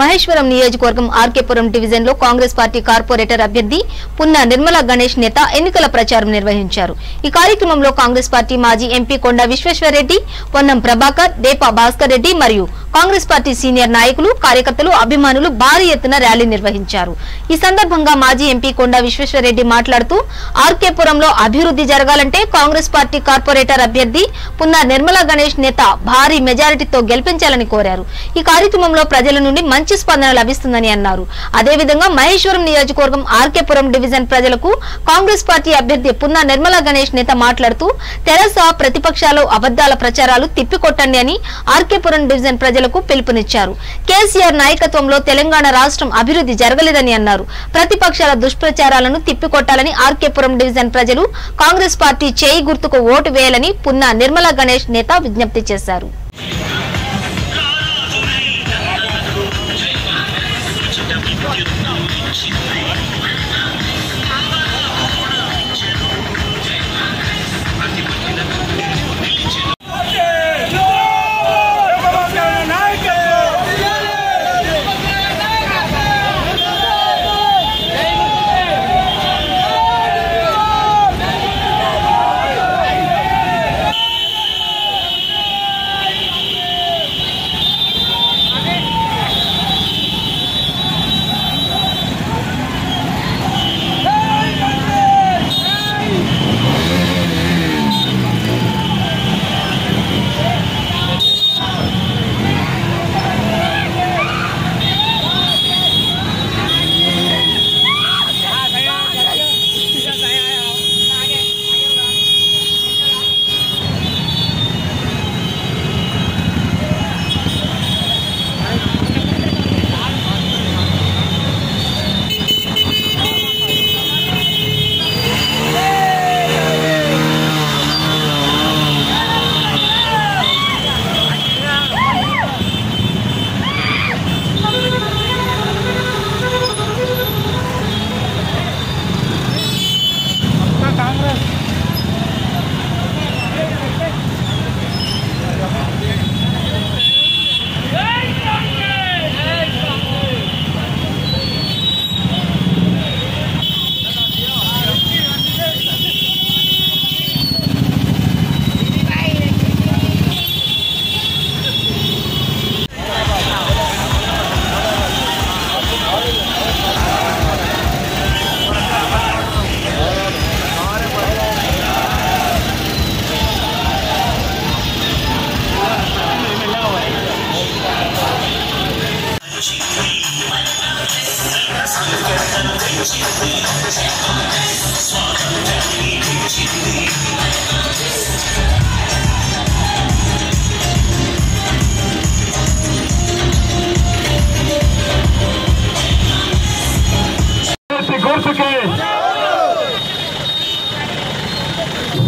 మహేశ్వరం నియోజకవర్గం ఆర్కేపురం డివిజన్ లో Congress party corporator అభ్యర్థి పున్న నిర్మల గణేష్ నేత ఎన్నికల ప్రచారం నిర్వహించారు। ఈ కార్యక్రమంలో కాంగ్రెస్ పార్టీ మాజీ ఎంపీ కొండ విశ్వేశ్వరరెడ్డి, పొన్నం ప్రభాకర్, దేపా భాస్కర్ రెడ్డి మరియు కాంగ్రెస్ పార్టీ సీనియర్ నాయకులు, కార్యకర్తలు, అభిమానులు భారీ ఎత్తున ర్యాలీ నిర్వహించారు। ఈ సందర్భంగా మాజీ ఎంపీ కొండ విశ్వేశ్వరరెడ్డి మాట్లాడుతూ ఆర్కేపురంలో అభివృద్ధి జరగాలంటే కాంగ్రెస్ పార్టీ కార్పొరేటర్ అభ్యర్థి పున్న నిర్మల గణేష్ నేత భారీ మెజారిటీతో గెలిపించాలని కోరారు। ఈ కార్యక్రమంలో ప్రజల నుండి మంచి స్పందన లభిస్తుందని అన్నారు। అదేవిధంగా మహేశ్వరం నియోజకవర్గం ఆర్కేపురం డివిజన్ ప్రజలకు కాంగ్రెస్ పార్టీ అభ్యర్థి పున్న నిర్మల గణేష్ నేత మాట్లాడుతూ తెరాస ప్రతిపక్షాలు అబద్దాల ప్రచారాలు తిప్పికొట్టండి అని ఆర్కేపురం డివిజన్ ప్రజలకు పిలుపునిచ్చారు। కేసీఆర్ నాయకత్వంలో తెలంగాణ రాష్ట్రం అభివృద్ధి జరగలేదని అన్నారు। ప్రతిపక్షాల దుష్ప్రచారాలను తిప్పికొట్టాలని ఆర్కేపురం డివిజన్ ప్రజలు కాంగ్రెస్ పార్టీ చేయి గుర్తుకు ఓటు వేయాలని పున్న నిర్మల గణేష్ నేత విజ్ఞప్తి చేశారు।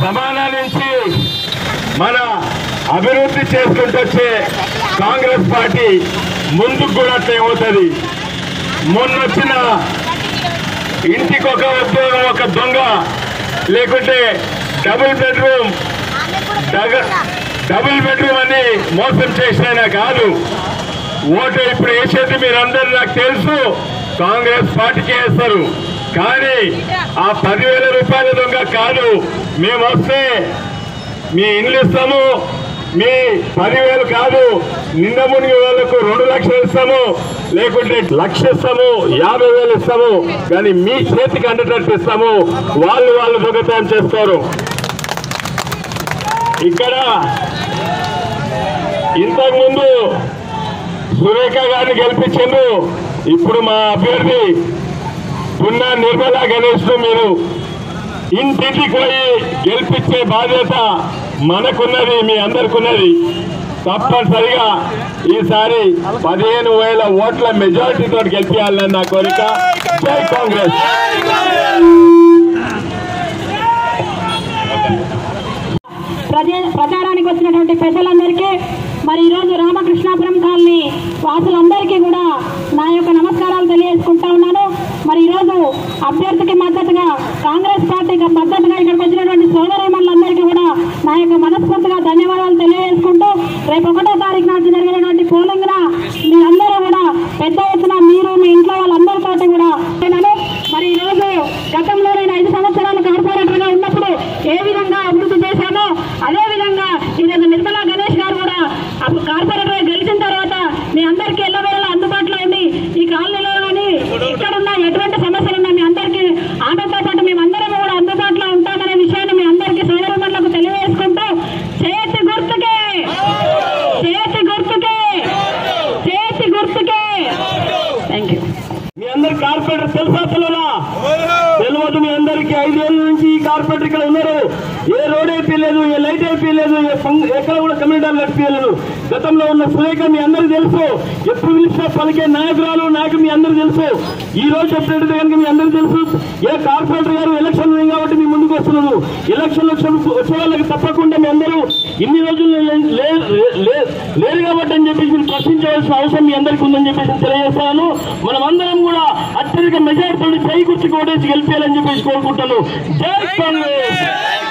సమానా నుంచి మన అభివృద్ధి చేసుకుంటూ వచ్చే కాంగ్రెస్ పార్టీ ముందుకు కూడా అట్లే అవుతుంది। మొన్నొచ్చిన ఇంటికి ఒక ఉద్యోగం ఒక దొంగ లేకుంటే డబుల్ బెడ్రూమ్ అని మోసం చేసినా కాదు। ఓటు ఇప్పుడు వేసేది మీరందరూ నాకు తెలుసు కాంగ్రెస్ పార్టీకి వేస్తారు, కానీ ఆ 10,000 రూపాయల దొంగ కాదు। మేము వస్తే మీ ఇండ్లు ఇస్తాము, మీ 10,000 కాదు, నింద మునిగి వాళ్ళకు 2 లక్షలు ఇస్తాము, లేకుంటే 1,00,000 ఇస్తాము, 50,000 ఇస్తాము, కానీ మీ చేతికి అందేటట్టు ఇస్తాము। వాళ్ళు దొంగతనం చేస్తారు। ఇక్కడ ఇంతకుముందు సురేఖ గారిని గెలిపించారు, ఇప్పుడు మా అభ్యర్థి పున్న నిర్మల గణేష్ మీరు ఇంటికి పోయి గెలిపించే బాధ్యత మనకున్నది, మీ అందరికున్నది। తప్పనిసరిగా ఈసారి 15,000 ఓట్ల మెజారిటీతో గెలిపించాలని నా కోరిక। జై కాంగ్రెస్। ప్రచారానికి వచ్చినటువంటి పెద్దలందరికీ మరి ఈరోజు రామకృష్ణాపురం కాలనీ వాసులందరికీ కూడా నా యొక్క నమస్కారాలు తెలియజేసుకుంటా ఉన్నాను। మరి ఈరోజు అభ్యర్థికి మద్దతుగా కాంగ్రెస్ పార్టీకి మద్దతుగా ఇక్కడికి వచ్చినటువంటి సోదరీమణులందరికీ కూడా నా యొక్క మనస్ఫూర్తిగా ధన్యవాదాలు తెలియజేసుకుంటూ రేపు 1వ తారీఖు నాటి జరిగినటువంటి పోలింగ్ మీరందరూ కూడా పెద్ద అక్కడ తెలుసా తెలవదా? తెలియదు మీ అందరికీ. 5 ఏళ్ళ నుంచి ఈ కార్పొరేటర్ ఇక్కడ ఉన్నారు. ఏ రోడ్ అయిపోయలేదు, ఏ లైట్ అయిపోయలేదు, ఎక్కడ కూడా కమ్యూనిటీ నడిపించలేదు. గతంలో ఉన్న సురేఖ మీ అందరికీ తెలుసు. ఎప్పుడు పిలిచినా పలికే నాయకురాలు నాకు మీ అందరికీ తెలుసు. ఈ రోజు చెప్పినట్టు కనుక మీ అందరికీ తెలుసు. ఏ కార్పొరేటర్ గారు ఎలక్షన్ ఉంది కాబట్టి మీ ముందుకు వస్తున్నారు. ఎలక్షన్ వచ్చే వాళ్ళకి తప్పకుండా మీ అందరూ ఇన్ని రోజులు లేరు కాబట్టి అని చెప్పేసి మీరు ప్రశ్నించవలసిన అవసరం మీ అందరికీ ఉందని చెప్పేసి తెలియజేస్తాను. మనం అందరం కూడా అత్యధిక మెజార్టీతో చేయి గుర్తుకు ఓటేసి గెలిపేయాలని చెప్పేసి కోరుకుంటాను. జై కాంగ్రెస్.